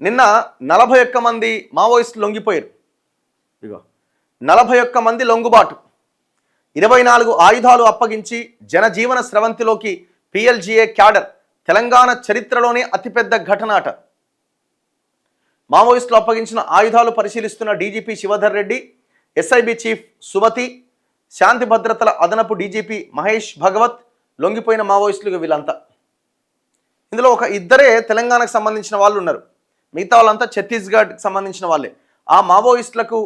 నిన్న 41 మంది మావోయిస్టులు లొంగిపోయారు. ఇగో 41 మంది లొంగుబాటు, 24 ఆయుధాలు అప్పగించి జనజీవన స్రవంతిలోకి పిఎల్జీఏ క్యాడర్. తెలంగాణ చరిత్రలోనే అతిపెద్ద ఘటనాట. మావోయిస్టులు అప్పగించిన ఆయుధాలు పరిశీలిస్తున్న DGP Shivadhar Reddy, SIB chief Sumathi, శాంతి భద్రతల అదనపు డీజీపీ మహేష్ భగవత్ లొంగిపోయిన మావోయిస్టులు వీళ్ళంతా. ఇందులో ఒక ఇద్దరే తెలంగాణకు సంబంధించిన వాళ్ళు ఉన్నారు, మిగతా వాళ్ళంతా ఛత్తీస్గఢ్కి సంబంధించిన వాళ్ళే. ఆ మావోయిస్టులకు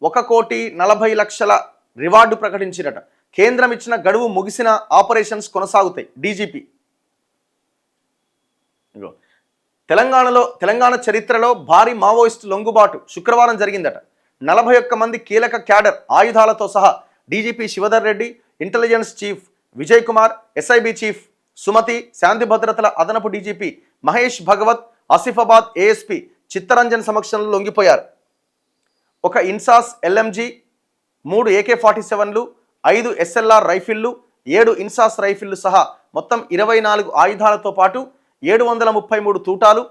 1,40,00,000 రివార్డు ప్రకటించిరట. కేంద్రం ఇచ్చిన గడువు ముగిసిన ఆపరేషన్స్ కొనసాగుతాయి. డీజీపీ తెలంగాణ చరిత్రలో భారీ మావోయిస్టు లొంగుబాటు శుక్రవారం జరిగిందట. 41 మంది కీలక క్యాడర్ ఆయుధాలతో సహా DGP Shivadhar Reddy, intelligence chief Vijay Kumar, SIB chief Sumathi, శాంతి భద్రతల అదనపు డీజీపీ మహేష్ భగవత్, ఆసిఫాబాద్ ఏఎస్పీ చిత్తరంజన్ సమక్షంలో లొంగిపోయారు. ఒక ఇన్సాస్ ఎల్ఎంజీ, 3 AK-47లు, 5 SLR రైఫిళ్లు, 7 ఇన్సాస్ రైఫిళ్లు సహా మొత్తం 24 ఆయుధాలతో పాటు 733 తూటాలు,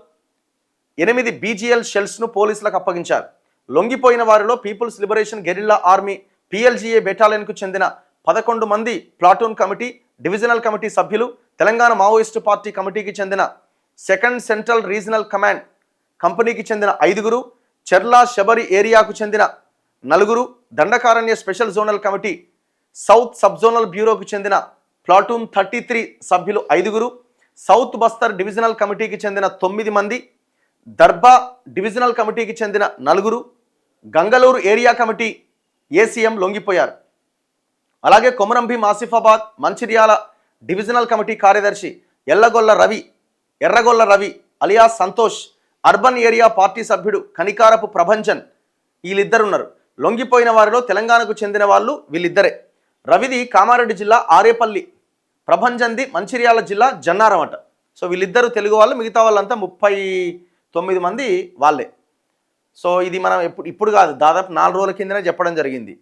8 BGL షెల్స్ను పోలీసులకు అప్పగించారు. లొంగిపోయిన వారిలో people's liberation guerrilla army PLGA బెటాలియన్కు చెందిన 11 మంది ప్లాటూన్ కమిటీ, డివిజనల్ కమిటీ సభ్యులు, తెలంగాణ మావోయిస్టు పార్టీ కమిటీకి చెందిన 2nd సెంట్రల్ రీజనల్ కమాండ్ కంపెనీకి చెందిన 5గురు, చెర్లా శబరి ఏరియాకు చెందిన 4గురు, Dandakaranya special zonal committee south sub zonal బ్యూరోకు చెందిన ప్లాటూన్ 33 సభ్యులు 5గురు, సౌత్ బస్తర్ డివిజనల్ కమిటీకి చెందిన 9 మంది, దర్బా డివిజనల్ కమిటీకి చెందిన 4గురు, గంగలూరు ఏరియా కమిటీ ఏసీఎం లొంగిపోయారు. అలాగే కొమరంభీం, ఆసిఫాబాద్, మంచిర్యాల డివిజనల్ కమిటీ కార్యదర్శి Erragolla Ravi alias Santosh, urban area party సభ్యుడు కనికారపు ప్రభంజన్, వీళ్ళిద్దరున్నారు. లొంగిపోయిన వారిలో తెలంగాణకు చెందిన వాళ్ళు వీళ్ళిద్దరే. రవిది కామారెడ్డి జిల్లా ఆరేపల్లి, ప్రభంజన్ది మంచిర్యాల జిల్లా జన్నారం అట. సో వీళ్ళిద్దరు తెలుగు వాళ్ళు, మిగతా వాళ్ళంతా 39 మంది వాళ్ళే. సో ఇది మనం ఇప్పుడు కాదు, దాదాపు 4 రోజుల కిందనే చెప్పడం జరిగింది.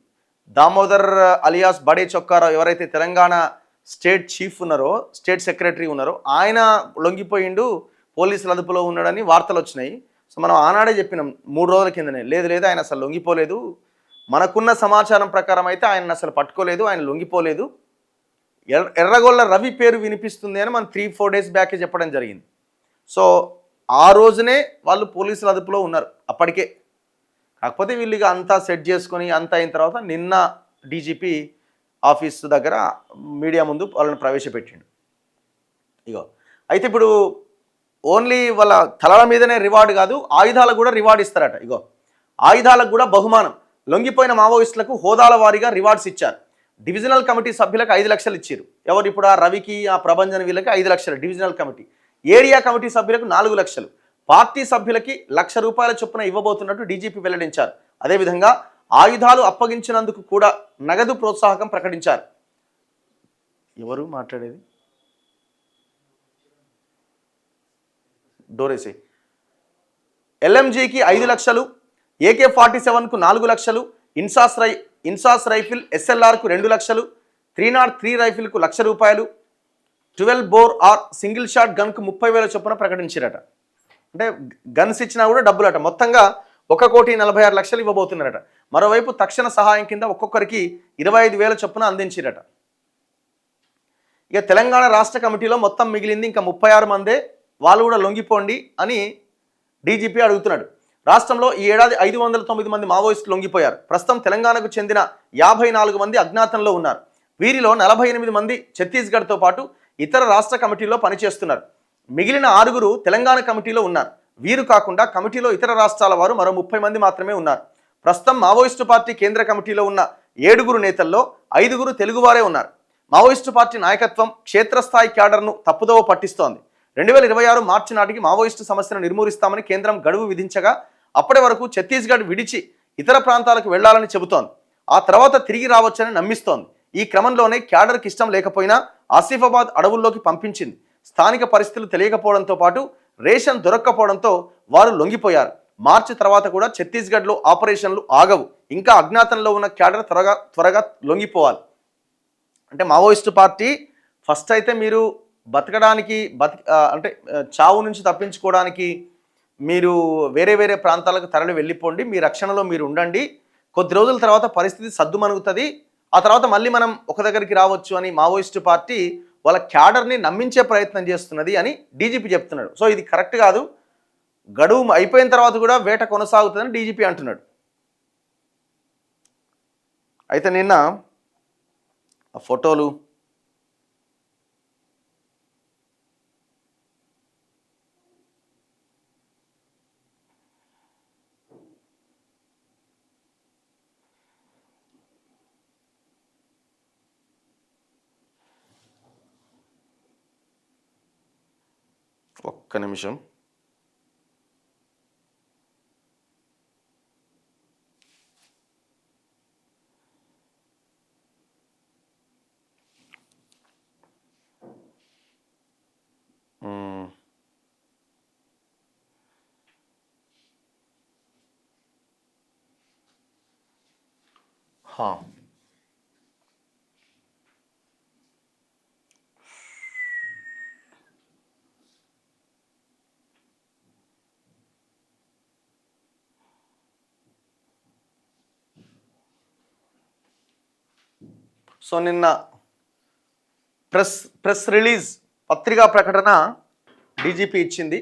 దామోదర్ అలియాస్ బడే చొక్కారావు ఎవరైతే తెలంగాణ స్టేట్ చీఫ్ ఉన్నారో, స్టేట్ సెక్రటరీ ఉన్నారో, ఆయన లొంగిపోయిండు, పోలీసుల అదుపులో ఉన్నాడని వార్తలు వచ్చినాయి. సో మనం ఆనాడే చెప్పినాం 3 రోజుల కిందనే, లేదు ఆయన అసలు లొంగిపోలేదు, మనకున్న సమాచారం ప్రకారం అయితే ఆయన అసలు పట్టుకోలేదు, ఆయన లొంగిపోలేదు. ఎర్రగొల్ల రవి పేరు వినిపిస్తుంది అని మనం 3-4 డేస్ బ్యాకే చెప్పడం జరిగింది. సో ఆ రోజునే వాళ్ళు పోలీసుల అదుపులో ఉన్నారు అప్పటికే. కాకపోతే వీళ్ళు అంతా సెట్ చేసుకొని అంతా అయిన తర్వాత నిన్న డీజీపీ ఆఫీస్ దగ్గర మీడియా ముందు వాళ్ళని ప్రవేశపెట్టిండు. అయితే ఇప్పుడు ఓన్లీ వాళ్ళ తలల మీదనే రివార్డు కాదు, ఆయుధాలకు కూడా రివార్డు ఇస్తారట. ఆయుధాలకు కూడా బహుమానం. లొంగిపోయిన మావోయిస్టులకు హోదాల వారీగా రివార్డ్స్ ఇచ్చారు. డివిజనల్ కమిటీ సభ్యులకు 5 లక్షలు ఇచ్చారు. ఎవరు ఇప్పుడు ఆ రవికి, ఆ ప్రభంజన్ వీళ్ళకి 5 లక్షలు డివిజనల్ కమిటీ. ఏరియా కమిటీ సభ్యులకు 4 లక్షలు, పార్టీ సభ్యులకి ₹1,00,000 చొప్పున ఇవ్వబోతున్నట్టు డీజీపీ వెల్లడించారు. అదేవిధంగా ఆయుధాలు అప్పగించినందుకు కూడా నగదు ప్రోత్సాహకం ప్రకటించారు. ఎవరు మాట్లాడేది? డోరేసే. ఎల్ఎంజీకి 5 లక్షలు, AK-47కు 4 లక్షలు, ఇన్సాస్ రైఫిల్ SLRకు 2 లక్షలు, 303 రైఫిల్కు ₹1,00,000, 12 బోర్ ఆర్ సింగిల్ షాట్ గన్కు 30,000 చొప్పున ప్రకటించారట. అంటే గన్స్ ఇచ్చినా కూడా డబ్బులట. మొత్తంగా 1,46,00,000 ఇవ్వబోతున్నారట. మరోవైపు తక్షణ సహాయం కింద ఒక్కొక్కరికి 25,000 చొప్పున అందించారట. ఇక తెలంగాణ రాష్ట్ర కమిటీలో మొత్తం మిగిలింది ఇంకా 36 మందే, వాళ్ళు కూడా లొంగిపోండి అని డీజీపీ అడుగుతున్నాడు. రాష్ట్రంలో ఈ ఏడాది 509 మంది మావోయిస్టులు లొంగిపోయారు. ప్రస్తుతం తెలంగాణకు చెందిన 54 మంది అజ్ఞాతంలో ఉన్నారు. వీరిలో 48 మంది ఛత్తీస్గఢ్తో పాటు ఇతర రాష్ట్ర కమిటీలో పనిచేస్తున్నారు. మిగిలిన 6గురు తెలంగాణ కమిటీలో ఉన్నారు. వీరు కాకుండా కమిటీలో ఇతర రాష్ట్రాల వారు మరో 30 మంది మాత్రమే ఉన్నారు. ప్రస్తుతం మావోయిస్టు పార్టీ కేంద్ర కమిటీలో ఉన్న 7గురు నేతల్లో 5గురు తెలుగువారే ఉన్నారు. మావోయిస్టు పార్టీ నాయకత్వం క్షేత్రస్థాయి క్యాడర్ను తప్పుదోవ పట్టిస్తోంది. 2026 మార్చి నాటికి మావోయిస్టు సమస్యను నిర్మూలిస్తామని కేంద్రం గడువు విధించగా అప్పటి వరకు ఛత్తీస్గఢ్ విడిచి ఇతర ప్రాంతాలకు వెళ్లాలని చెబుతోంది. ఆ తర్వాత తిరిగి రావచ్చని నమ్మిస్తోంది. ఈ క్రమంలోనే క్యాడర్కి ఇష్టం లేకపోయినా ఆసిఫాబాద్ అడవుల్లోకి పంపించింది. స్థానిక పరిస్థితులు తెలియకపోవడంతో పాటు రేషన్ దొరక్కపోవడంతో వారు లొంగిపోయారు. మార్చి తర్వాత కూడా ఛత్తీస్గఢ్లో ఆపరేషన్లు ఆగవు. ఇంకా అజ్ఞాతంలో ఉన్న క్యాడర్ త్వరగా లొంగిపోవాలి. అంటే మావోయిస్టు పార్టీ ఫస్ట్ అయితే మీరు బతకడానికి అంటే చావు నుంచి తప్పించుకోవడానికి మీరు వేరే వేరే ప్రాంతాలకు తరలి వెళ్ళిపోండి, మీ రక్షణలో మీరు ఉండండి, కొద్ది రోజుల తర్వాత పరిస్థితి సద్దుమణుగుతుంది, ఆ తర్వాత మళ్ళీ మనం ఒక దగ్గరికి రావచ్చు అని మావోయిస్టు పార్టీ వాళ్ళ క్యాడర్ని నమ్మించే ప్రయత్నం చేస్తున్నది అని డీజీపీ చెప్తున్నాడు. సో ఇది కరెక్ట్ కాదు, గడువు అయిపోయిన తర్వాత కూడా వేట కొనసాగుతుందని డీజీపీ అంటున్నాడు. అయితే నిన్న ఆ ఫోటోలు ఒక్క నిమిషం. సో నిన్న ప్రెస్ రిలీజ్ పత్రికా ప్రకటన డీజీపీ ఇచ్చింది.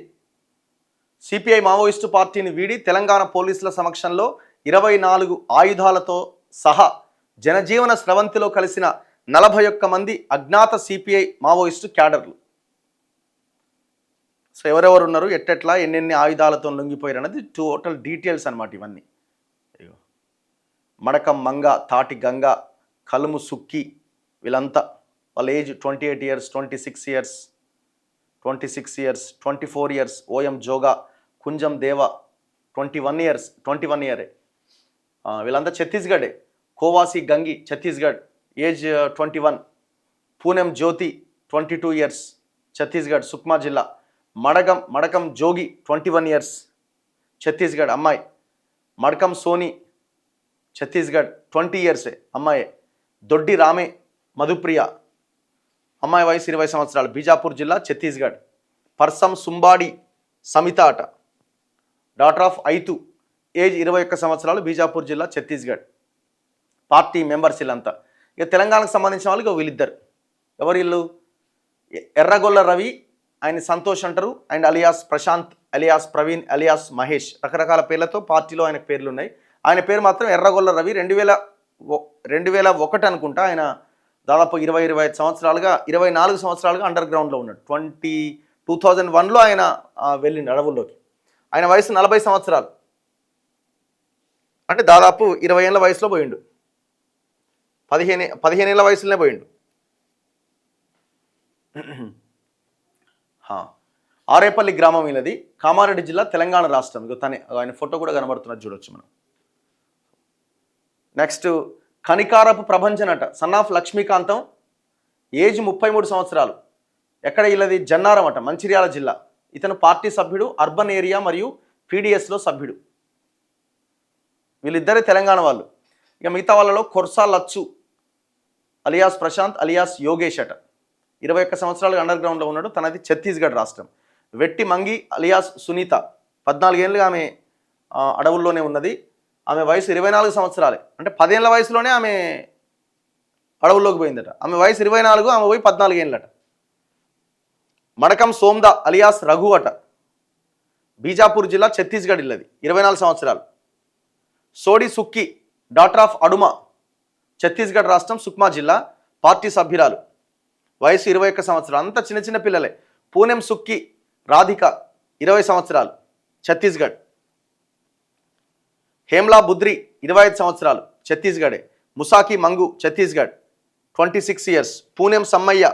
సిపిఐ మావోయిస్టు పార్టీని వీడి తెలంగాణ పోలీసుల సమక్షంలో 24 ఆయుధాలతో సహా జనజీవన స్రవంతిలో కలిసిన 41 మంది అజ్ఞాత సిపిఐ మావోయిస్టు క్యాడర్లు. సో ఎవరెవరు ఉన్నారు, ఎట్టెట్లా, ఎన్నెన్ని ఆయుధాలతో లొంగిపోయారు అన్నది టోటల్ డీటెయిల్స్ అనమాట ఇవన్నీ. మడకం మంగ, తాటి గంగ, కలుము సుక్కి, వీళ్ళంతా వాళ్ళ age 28 years, 26 years, 24 years. Oyam Joga, Kunjam Deva 21 years, 21 ఇయరే. వీళ్ళంతా ఛత్తీస్గఢే. కోవాసి గంగి ఛత్తీస్గఢ్, ఏజ్ 21. పూనెం జ్యోతి 22 ఇయర్స్, ఛత్తీస్గఢ్, సుక్మా జిల్లా. మడకం జోగి 21 ఇయర్స్, ఛత్తీస్గఢ్ అమ్మాయి. మడకం సోని ఛత్తీస్గఢ్ 20 ఇయర్సే అమ్మాయే. దొడ్డి రామే మధుప్రియ, అమ్మాయి వయసు 20 సంవత్సరాలు, బీజాపూర్ జిల్లా, ఛత్తీస్గఢ్. పర్సం సుంబాడి సమిత అట, డాటర్ ఆఫ్ ఐతు, ఏజ్ 21 సంవత్సరాలు, బీజాపూర్ జిల్లా, ఛత్తీస్గఢ్. పార్టీ మెంబర్స్ వీళ్ళంతా. ఇక తెలంగాణకు సంబంధించిన వాళ్ళు వీళ్ళిద్దరు. ఎవరు వీళ్ళు? ఎర్రగొల్ల రవి, ఆయన సంతోష్ అంటారు, and alias Prashanth, alias Praveen, alias Mahesh. రకరకాల పేర్లతో పార్టీలో ఆయనకు పేర్లు ఉన్నాయి. ఆయన పేరు మాత్రం ఎర్రగొల్ల రవి. 2001 అనుకుంటా. ఆయన దాదాపు 25 సంవత్సరాలుగా, 24 సంవత్సరాలుగా అండర్ గ్రౌండ్లో ఉన్నాడు. 2001లో ఆయన వెళ్ళిండు అడవుల్లోకి. ఆయన వయసు 40 సంవత్సరాలు, అంటే దాదాపు 20 ఏళ్ళ వయసులో పోయిండు. 15 ఏళ్ళ వయసులోనే పోయిండు. ఆరేపల్లి గ్రామం వీళ్ళది, కామారెడ్డి జిల్లా, తెలంగాణ రాష్ట్రం. తనే, ఆయన ఫోటో కూడా కనబడుతున్నది, చూడొచ్చు మనం. నెక్స్ట్ కనికారపు ప్రభంజన్ అట, సన్ ఆఫ్ లక్ష్మీకాంతం, ఏజ్ 33 సంవత్సరాలు. ఎక్కడ వీళ్ళది? జన్నారం అట, మంచిర్యాల జిల్లా. ఇతను పార్టీ సభ్యుడు, అర్బన్ ఏరియా మరియు పీడిఎస్లో సభ్యుడు. వీళ్ళిద్దరే తెలంగాణ వాళ్ళు. ఇక మిగతా వాళ్ళలో కొర్సా లచ్చు అలియాస్ ప్రశాంత్, అలియాస్ యోగేష్ అట, 21 సంవత్సరాలుగా అండర్ గ్రౌండ్లో ఉన్నాడు. తనది ఛత్తీస్గఢ్ రాష్ట్రం. వెట్టి మంగి అలియాస్ సునీత, 14 ఏళ్ళుగా ఆమె అడవుల్లోనే ఉన్నది. ఆమె వయసు 24 సంవత్సరాలే, అంటే 10 ఏళ్ళ వయసులోనే ఆమె అడవుల్లోకి పోయిందట. ఆమె వయసు 24, ఆమె పోయి 14 ఏళ్ళట. మడకం సోమ్దా అలియాస్ రఘు అట, బీజాపూర్ జిల్లా, ఛత్తీస్గఢ్ ఇల్లది, 24 సంవత్సరాలు. సోడి సుక్కి, డాటర్ ఆఫ్ అడుమ, ఛత్తీస్గఢ్ రాష్ట్రం, సుక్మా జిల్లా, పార్టీ సభ్యురాలు, వయసు 21 సంవత్సరాలు. అంతా చిన్న చిన్న పిల్లలే. పూనెం సుక్కి రాధిక, 20 సంవత్సరాలు, ఛత్తీస్గఢ్. హేమ్లా బుద్రి, 25 సంవత్సరాలు, ఛత్తీస్గఢే. ముసాకి మంగు, ఛత్తీస్గఢ్, 26 ఇయర్స్. పూనెం సమ్మయ్య,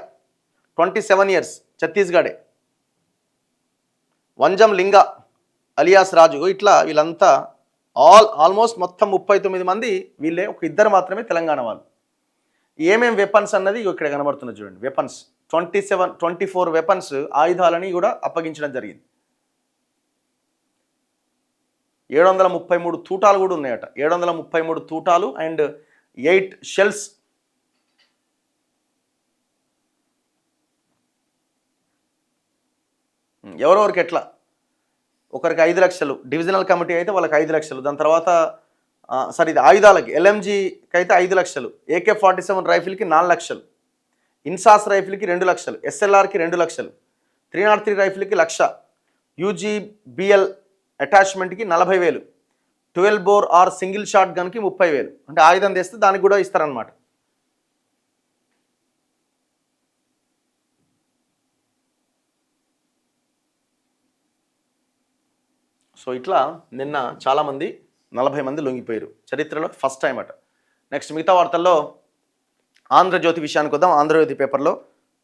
27 ఇయర్స్, ఛత్తీస్గఢే. వంజం లింగ అలియాస్ రాజు. ఇట్లా వీళ్ళంతా ఆల్మోస్ట్ మొత్తం 39 మంది వీళ్ళే. ఒక ఇద్దరు మాత్రమే తెలంగాణ వాళ్ళు. ఏమేం వెపన్స్ అన్నది ఇక్కడ కనబడుతున్నది చూడండి. వెపన్స్ 24 వెపన్స్, ఆయుధాలని కూడా అప్పగించడం జరిగింది. 733 తూటాలు కూడా ఉన్నాయట. 733 తూటాలు అండ్ 8 షెల్స్. ఎవరెవరికి ఎట్లా ఒకరికి 5 లక్షలు, డివిజనల్ కమిటీ అయితే వాళ్ళకి 5 లక్షలు, దాని తర్వాత సరే ఇది ఆయుధాలకి ఎల్ఎంజీకి అయితే 5 లక్షలు, AK-47 రైఫిల్కి 4 లక్షలు, ఇన్సాస్ రైఫిల్కి 2 లక్షలు, SLRకి 2 లక్షలు, 303 రైఫిల్కి 1,00,000, UGBL అటాచ్మెంట్కి 40,000, 12 బోర్ ఆర్ సింగిల్ షాట్ గన్కి 30,000. అంటే ఆయుధం తెస్తే దానికి కూడా ఇస్తారనమాట. సో ఇట్లా నిన్న చాలామంది 40 మంది లొంగిపోయారు. చరిత్రలో ఫస్ట్ టైం అట. నెక్స్ట్ మిగతా వార్తల్లో ఆంధ్రజ్యోతి విషయానికి వద్దాం. ఆంధ్రజ్యోతి పేపర్లో